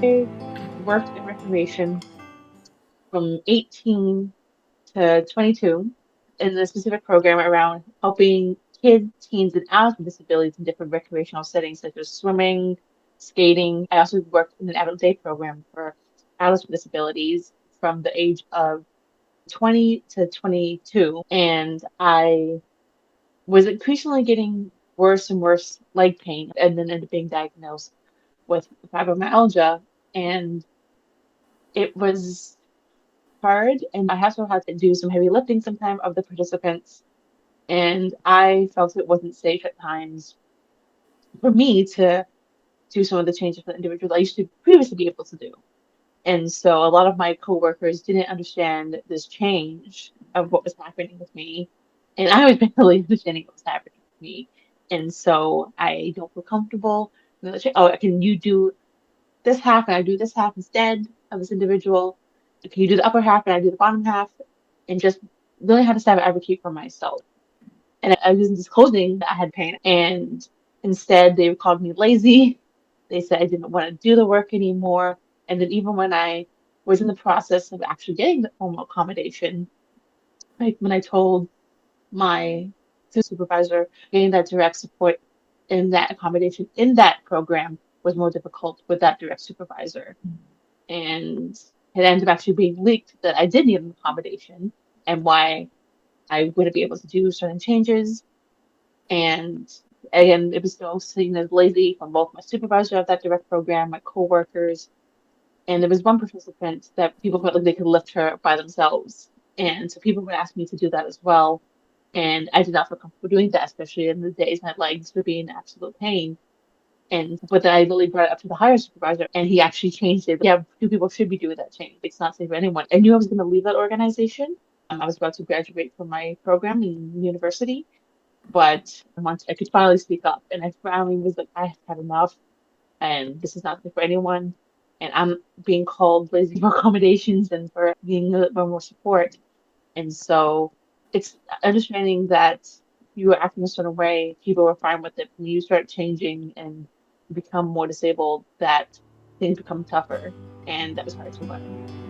I worked in recreation from 18 to 22 in a specific program around helping kids, teens, and adults with disabilities in different recreational settings such as swimming, skating. I also worked in an adult day program for adults with disabilities from the age of 20 to 22. And I was increasingly getting worse and worse leg pain and then ended up being diagnosed with fibromyalgia. And it was hard. And I also had to do some heavy lifting sometime of the participants. And I felt it wasn't safe at times for me to do some of the changes for the individuals I used to previously be able to do. And so a lot of my coworkers didn't understand this change of what was happening with me. And I was barely understanding what was happening with me. And so I don't feel comfortable. Oh, can you do this half and I do this half instead of this individual? Can you do the upper half and I do the bottom half? And just really had to start advocate for myself. And I wasn't disclosing that I had pain. And instead, they called me lazy. They said I didn't want to do the work anymore. And then even when I was in the process of actually getting the formal accommodation, like when I told my supervisor, getting that direct support in that accommodation in that program was more difficult with that direct supervisor. And it ended up actually being leaked that I did need an accommodation and why I wouldn't be able to do certain changes. And again, it was still seen as lazy from both my supervisor of that direct program, my coworkers, and there was one participant that people felt like they could lift her by themselves. And so people would ask me to do that as well. And I did not feel comfortable doing that, especially in the days my legs would be in absolute pain. And but then I really brought it up to the higher supervisor, and he actually changed it. Yeah, two people should be doing that change. It's not safe for anyone. I knew I was going to leave that organization. I was about to graduate from my program in university, but once I could finally speak up, and I finally was like, I have had enough, and this is not good for anyone. And I'm being called lazy for accommodations and for being a little bit more support. And so it's understanding that you are acting a certain way, people are fine with it. When you start changing and become more disabled, that things become tougher. And that was hard to learn.